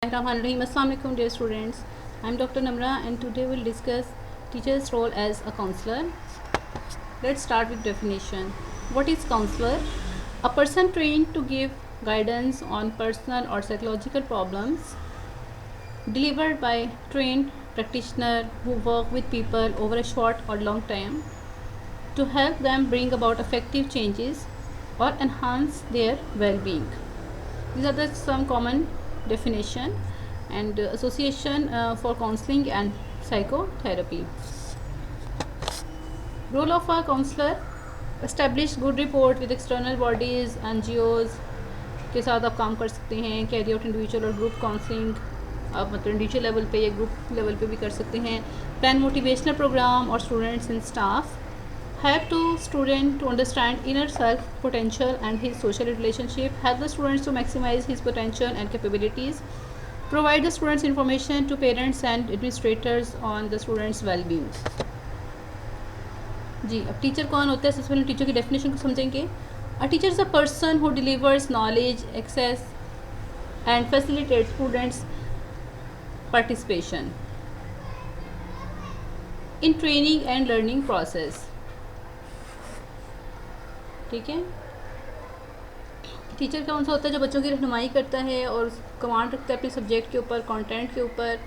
Assalamualaikum dear students. I am Dr. Namra and today we'll discuss teacher's role as a counselor. Let's start with definition. What is counselor? A person trained to give guidance on personal or psychological problems delivered by trained practitioner who work with people over a short or long time to help them bring about effective changes or enhance their well-being. These are some common definition and association for counseling and psychotherapy. Role of a counselor: establish good rapport with external bodies, NGOs के साथ आप काम कर सकते हैं. Carry out individual और group counselling आप मतलब इंडिविजुअल लेवल पे या ग्रुप लेवल पे भी कर सकते हैं. प्लान मोटिवेशनल प्रोग्राम और students and staff. Help to student to understand inner self potential and his social relationship. Help the students to maximize his potential and capabilities. Provide the students information to parents and administrators on the students well-being. जी अब teacher कौन होता है? सबसे पहले teacher की definition को समझेंगे. A teacher is a person who delivers knowledge, access and facilitates students participation in training and learning process. ठीक है. टीचर कौन सा होता है? जो बच्चों की रहनुमाई करता है और कमांड रखता है अपने सब्जेक्ट के ऊपर, कंटेंट के ऊपर,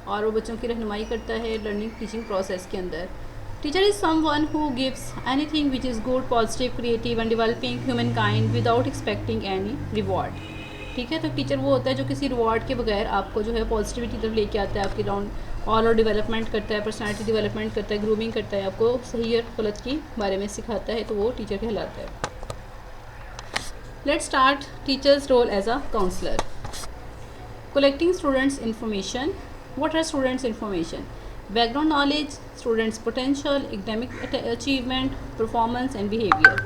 और वो बच्चों की रहनुमाई करता है लर्निंग टीचिंग प्रोसेस के अंदर. Teacher is someone who gives anything which is good, positive, creative and developing human kind without expecting any reward. ठीक है. तो टीचर वो होता है जो किसी रिवॉर्ड के बगैर आपको जो है पॉजिटिविटी तरफ लेके आता है, आपके राउंड ऑल और डेवलपमेंट करता है, पर्सनालिटी डेवलपमेंट करता है, ग्रूमिंग करता है, आपको सही और गलत के बारे में सिखाता है, तो वो टीचर कहलाता है. Let's start teachers role as a counsellor. Collecting students information. What are students information? Background knowledge, students potential, academic achievement, performance and behaviour.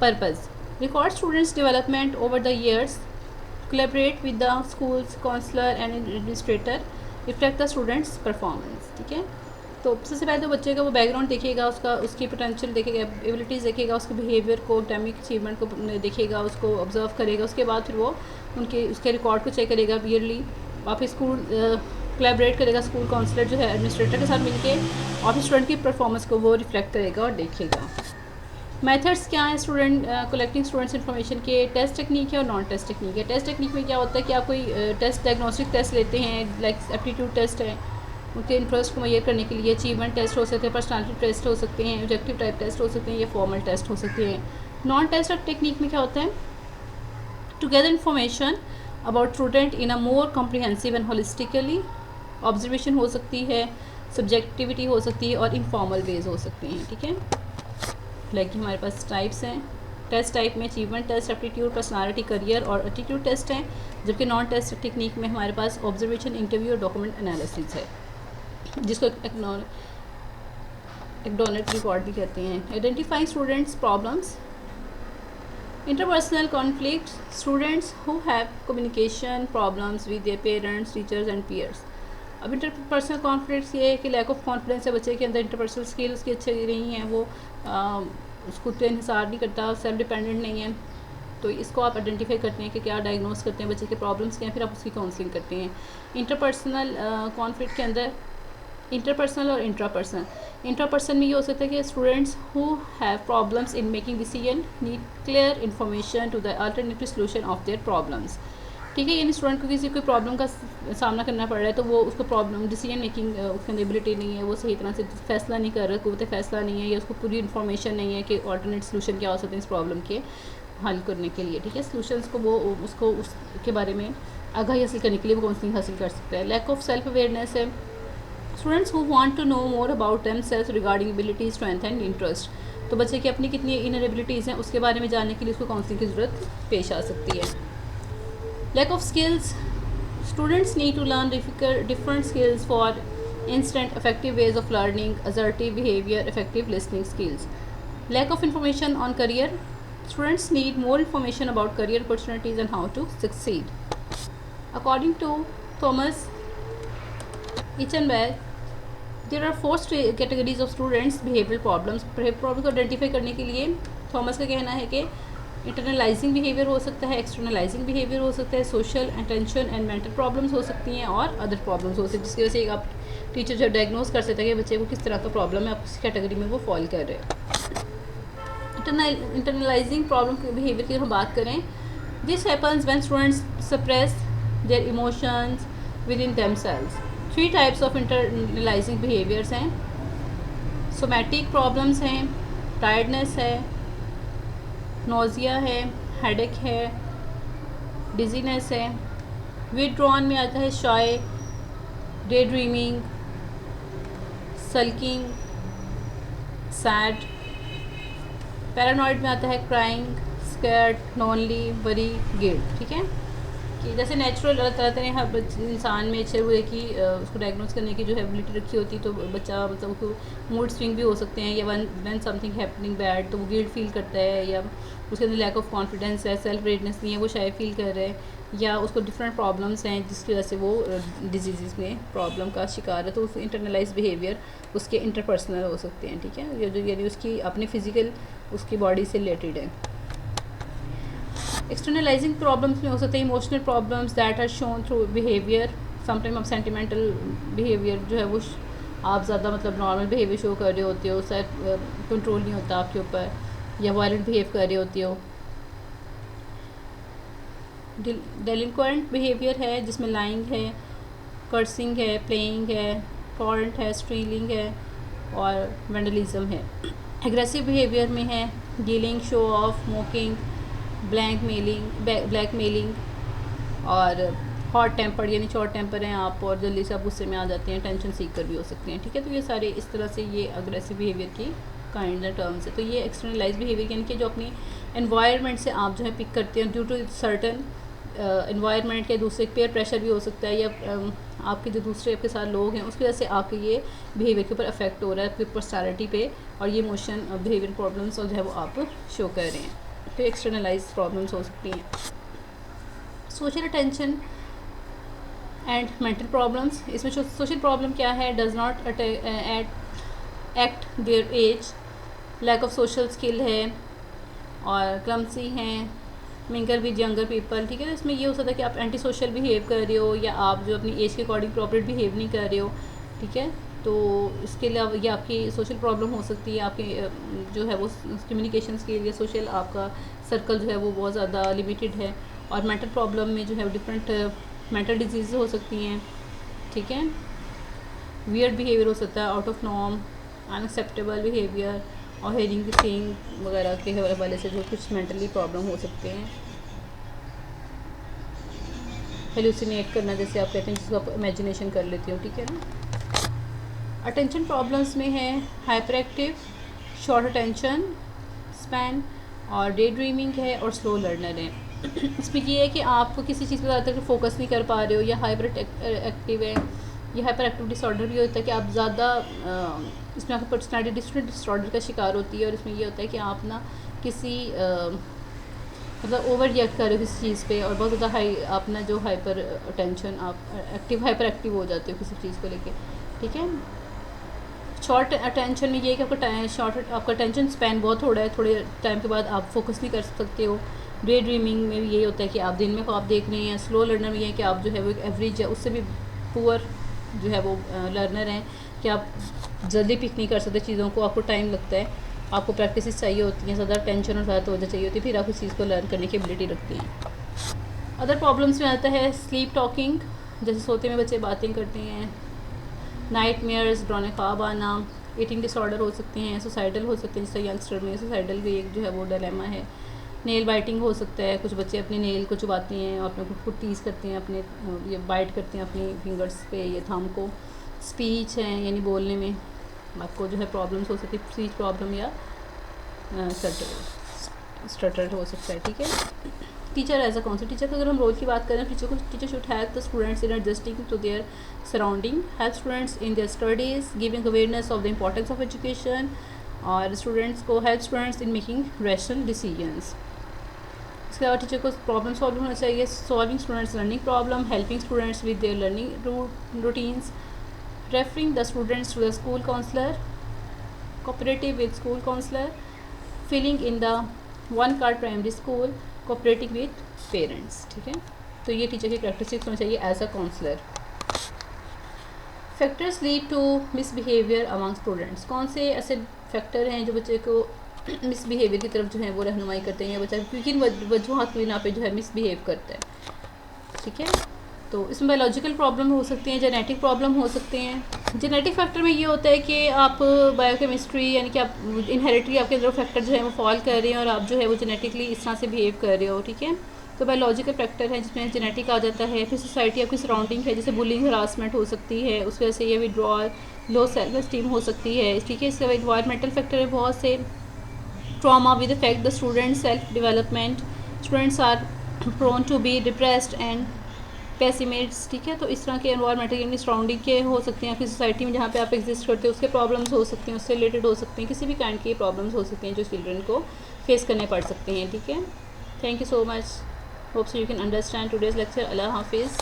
Purpose: record students development over the years, collaborate with the school's counselor and administrator, reflect the students performance. ठीक है. तो सबसे पहले तो बच्चे का वो background देखेगा, उसकी पोटेंशियल देखेगा, एबिलिटीज़ देखेगा, उसके बिहेवियर को, एकेडमिक अचीवमेंट को देखेगा, उसको ऑब्जर्व करेगा. उसके बाद फिर वो उसके रिकॉर्ड को चेक करेगा ईयरली. वापस स्कूल कोलैबोरेट करेगा, स्कूल काउंसलर जो है एडमिनिस्ट्रेटर के साथ मिलके, और फिर स्टूडेंट की परफॉर्मेंस को वो रिफ्लेक्ट करेगा और देखेगा. मेथड्स क्या हैं स्टूडेंट कलेक्टिंग स्टूडेंट्स इन्फॉर्मेशन के? टेस्ट टेक्निक है और नॉन टेस्ट टेक्निक है. टेस्ट टेक्निक में क्या होता है कि आप कोई टेस्ट, डायग्नोस्टिक टेस्ट लेते हैं, लाइक एप्टीट्यूड टेस्ट है, उनके इंटरेस्ट को मैयर करने के लिए. अचीवमेंट टेस्ट हो सकते हैं, पर्सनालिटी टेस्ट हो सकते हैं, ऑब्जेक्टिव टाइप टेस्ट हो सकते हैं, या फॉर्मल टेस्ट हो सकते हैं. नॉन टेस्ट टेक्निक में क्या होता है? To gather information about student in a more comprehensive and holistically. Observation हो सकती है, सब्जेक्टिविटी हो सकती है, और इनफॉर्मल वेज हो सकते हैं. ठीक है. लाइक हमारे पास टाइप्स हैं. टेस्ट टाइप में achievement test, aptitude, personality, career और एटीट्यूड टेस्ट हैं. जबकि नॉन टेस्ट टेक्निक में हमारे पास ऑब्जर्वेशन, इंटरव्यू और डॉक्यूमेंट एनालिसिस है, जिसको एक्डोनेट रिकॉर्ड भी कहते हैं. Identifying students problems. Interpersonal conflict. Students who have communication problems with their parents, teachers and peers. अब इंटरपर्सनल कॉन्फ्लिक्ट्स ये है कि लैक ऑफ कॉन्फिडेंस है बच्चे के अंदर, इंटरपर्सनल स्किल उसकी अच्छी नहीं है, वो उसको तो इन्हिसार नहीं करता, सेल्फ डिपेंडेंट नहीं है. तो इसको आप आइडेंटिफाई करते हैं कि क्या डायग्नोस करते हैं बच्चे के प्रॉब्लम्स क्या हैं, फिर आप उसकी काउंसलिंग करते हैं. इंटरपर्सनल कॉन्फ्लिक्ट के अंदर इंटरपर्सनल और इंट्रापर्सन में ये हो सकता है कि students who have problems in making decision need clear information to the alternative solution of their problems. ठीक है. यानी स्टूडेंट को किसी कोई प्रॉब्लम का सामना करना पड़ रहा है, तो वो उसको प्रॉब्लम डिसीजन मेकिंग उसके अंदर एबिलिटी नहीं है, वो सही तरह से फैसला नहीं कर रहा, क़ुव्वत फैसला नहीं है, या उसको पूरी इन्फॉर्मेशन नहीं है कि ऑल्टरनेट सोल्यूशन क्या हो सकते हैं इस प्रॉब्लम के हल करने के लिए. ठीक है. सोल्यूशंस को वो उसको उसके बारे में आगाही हासिल करने के लिए वो काउंसलिंग हासिल कर सकता है. लैक ऑफ सेल्फ अवेयरनेस है. Students who want to know more about themselves regarding ability, strength and interest. तो बच्चे की अपनी कितनी इनर एबिलिटीज़ हैं उसके बारे में जानने के लिए उसको काउंसलिंग की ज़रूरत पेश आ सकती है. Lack of skills. Students need to learn different skills. For instance, effective ways of learning, assertive behavior, effective listening skills. Lack of information on career. Students need more information about career opportunities and how to succeed. According to Thomas Eichenberg, there are 4 categories of students behavioral problems. Behavioral problem को identify करने के लिए Thomas का कहना है कि internalising behaviour हो सकता है, एक्सटर्नलाइजिंग बिहेवियर हो सकता है, social attention and mental problems हो सकती हैं और अदर प्रॉब्लम्स हो सकती हैं, जिसकी वजह से आप टीचर जो डायग्नोस कर सकते हैं कि बच्चे को किस तरह का प्रॉब्लम है, आप किस कैटेगरी में वो फॉल कर रहे हैं। इंटरनलाइजिंग प्रॉब्लम बिहेवियर की हम बात करें, this happens when students suppress their emotions within themselves. 3 types of internalising behaviours हैं। सोमैटिक प्रॉब्लम्स हैं, टायर्डनेस है, नोज़िया है, हेडेक है, डिजीनेस है। विथड्रॉन में आता है shy, day dreaming, sulking, sad. Paranoid में आता है crying, scared, lonely, worry, guilt. ठीक है, कि जैसे नेचुरल अल्लाह ताला ने हर इंसान में अच्छे हुए कि उसको डायग्नोस करने की जो है एबिलिटी रखी होती है, तो बच्चा मतलब उसको मूड स्विंग भी हो सकते हैं, या व्हेन समथिंग हैपनिंग बैड तो वो गिल्ट फील करता है, या उसके अंदर लैक ऑफ कॉन्फिडेंस है, सेल्फ रेडनेस नहीं है, वो शायद फील कर रहे हैं, या उसको डिफरेंट प्रॉब्लम्स हैं जिसकी वजह से वो डिजीज़ में प्रॉब्लम का शिकार है, तो उस इंटरनलाइज बिहेवियर उसके इंटरपर्सनल हो सकते हैं। ठीक है, ये जो यानी उसकी अपने फिजिकल उसकी बॉडी से रिलेटेड है। एक्सटर्नलाइजिंग प्रॉब्लम्स में हो सकते हैं emotional problems that are shown through behaviour. Sometime आप सेंटिमेंटल बिहेवियर जो है वो आप ज़्यादा मतलब नॉर्मल बिहेवियर शो कर रहे होते हो, सेल्फ कंट्रोल नहीं होता आपके ऊपर, या वायलेंट बिहेव कर रहे होते हो। डेलिंक्वेंट बिहेवियर है जिसमें लाइंग है, कर्सिंग है, प्लेइंग है, टॉरेंट है, स्टीलिंग है और वेंडलिज्म है। एग्रेसिव बिहेवियर में है dealing, show off, mocking, blackmailing और हॉट टेम्पर यानी शॉर्ट टेम्पर हैं आप और जल्दी से आप गुस्से में आ जाते हैं, टेंशन सीकर भी हो सकते हैं। ठीक है, तो ये सारे इस तरह से ये अग्रेसिव बिहेवियर की काइंड एंड टर्म्स है। तो ये एक्सटर्नलाइज बिहेवियर यानी कि जो अपनी एनवायरनमेंट से आप जो है पिक करते हैं ड्यू टू सर्टन एनवायरनमेंट के दूसरे पेयर प्रेशर भी हो सकता है, या आपके जो दूसरे आपके साथ लोग हैं उसकी वजह से आपके ये बिहेवियर के ऊपर अफेक्ट हो रहा है, आपकी पर्सनैलिटी पे, और ये इमोशन बिहेवियर प्रॉब्लम्स और जो है वो आप शो कर रहे हैं। तो एक्सटर्नलाइज प्रॉब्लम्स हो सकती हैं। Social attention and mental problems, इसमें सोशल प्रॉब्लम क्या है, does not act their age, lack of social skill है और क्लमसी हैं, मिंगल विद यंगर पीपल। ठीक है, तो इसमें ये हो सकता है कि आप एंटी सोशल बिहेव कर रहे हो, या आप जो अपनी एज के अकॉर्डिंग प्रॉपर बिहेव नहीं कर रहे हो। ठीक है, तो इसके अलावा ये आपकी सोशल प्रॉब्लम हो सकती है, आपके जो है वो कम्युनिकेशन स्किल या सोशल आपका सर्कल जो है वो बहुत ज़्यादा लिमिटेड है। और मेंटल प्रॉब्लम में जो है डिफरेंट मेंटल डिजीज़ हो सकती हैं। ठीक है, वियर्ड बिहेवियर हो सकता है, out of norm, unacceptable behaviour और हेयरिंग थिंग वगैरह के हवाले से जो कुछ मेंटली प्रॉब्लम हो सकते हैं। हेलुसिनेट करना जैसे आप कहते हैं, जिसको आप इमेजिनेशन कर लेते हो। ठीक है ना। अटेंशन प्रॉब्लम्स में है hyper active, short attention span और डे ड्रीमिंग है और स्लो लर्नर है। इसमें ये है कि आप किसी चीज़ पर ज़्यादातर फोकस नहीं कर पा रहे हो, या हाइपर एक्टिव है। ये हाइपर एक्टिव डिसऑर्डर भी होता है कि आप ज़्यादा इसमें आपकी पर्सनैलिटी डिसऑर्डर का शिकार होती है, और इसमें ये होता है कि आप ना किसी मतलब ओवर रिएक्ट कर रहे हो किसी चीज़ पे, और बहुत ज़्यादा आप ना जो हाइपर अटेंशन आप हाइपर एक्टिव हो जाते हो किसी चीज़ को लेके। ठीक है, शॉर्ट अटेंशन में ये है कि आपका अटेंशन स्पैन बहुत थोड़ा है, थोड़े टाइम के बाद आप फोकस नहीं कर सकते हो। डे ड्रीमिंग में भी यही होता है कि आप दिन में ख्वाब देख रहे हैं। स्लो लर्नर में ये है कि आप जो है वो एक एवरेज है, उससे भी पुअर जो है वो लर्नर हैं, कि आप जल्दी पिक नहीं कर सकते चीज़ों को, आपको टाइम लगता है, आपको प्रैक्टिस चाहिए होती हैं, ज़्यादा टेंशन और ज़्यादा तवज्जो चाहिए होती है, फिर आप उस चीज़ को लर्न करने की एबिलिटी रखती हैं। अदर प्रॉब्लम्स में आता है स्लीप टॉकिंग, जैसे सोते में बच्चे बातें करते हैं, नाइट मेयर्स, डरावने ख्वाब आना, ईटिंग डिसऑर्डर हो सकते हैं, सुसाइडल हो सकते हैं, जैसे यंगस्टर में सुसाइडल भी एक जो है वो डिलेमा है। नेल बाइटिंग हो सकता है, कुछ बच्चे अपने नेल को चुबाते हैं और अपने खुद टीज़ करते हैं, अपने ये बाइट करते हैं अपनी फिंगर्स पे ये थंब को। स्पीच है यानी बोलने में आपको जो है प्रॉब्लम्स हो सकती है, स्पीच प्रॉब्लम या स्टटर हो सकता है। ठीक है, teacher as a counsellor, teacher का अगर हम रोल की बात करें, teacher should help the students in adjusting to their surrounding, help students in their studies, giving awareness of the importance of education, और स्टूडेंट्स को help students in making rational decisions. इसके अलावा टीचर को problem solve होना चाहिए, solving students learning problem, helping students with their learning routines, referring the students to the school counsellor, cooperative with school counselor, filling in the one card primary school, cooperating with parents, ठीक है। तो ये teacher की characteristics होनी चाहिए as a counsellor. Factors lead to misbehaviour among students, कौन से ऐसे फैक्टर हैं जो बच्चे को मिसबिहेवियर की तरफ जो है वो रहनुमाई करते हैं, या बच्चा किन वजूहत की बिना पे जो है मिसबिहेव करता है, ठीक है। तो इसमें बायोलॉजिकल प्रॉब्लम हो सकती हैं, जेनेटिक प्रॉब्लम हो सकते हैं। जेनेटिक फैक्टर में ये होता है कि आप बायोकेमिस्ट्री यानी कि आप इनहेरिटरी आपके अंदर फैक्टर जो है वो फॉल कर रहे हैं और आप जो है वो जेनेटिकली इस तरह से बिहेव कर रहे हो, ठीक है। तो बायोलॉजिकल फैक्टर है जिसमें जेनेटिक आ जाता है। फिर सोसाइटी आपकी सराउंडिंग है, जैसे बुलिंग हरासमेंट हो सकती है, उस वजह से ये विड्रॉल, लो सेल्फ एस्टीम हो सकती है, ठीक है। इसके बाद इन्वायरमेंटल फैक्टर है बहुत से, trauma with affect the student self development, students are prone to be depressed and pessimists, ठीक है। तो इस तरह के एनवायरमेंटल यानी सराउंडिंग के हो सकते हैं, आपकी सोसाइटी में जहाँ पे आप एग्जिस्ट करते हो उसके प्रॉब्लम्स हो सकते हैं, उससे रिलेटेड हो सकते हैं, किसी भी काइंड की प्रॉब्लम्स हो सकती हैं जो चिल्ड्रन को फेस करने पड़ सकते हैं, ठीक है। Thank you so much, hope so you can understand today's lecture. अल्लाह हाफिज़।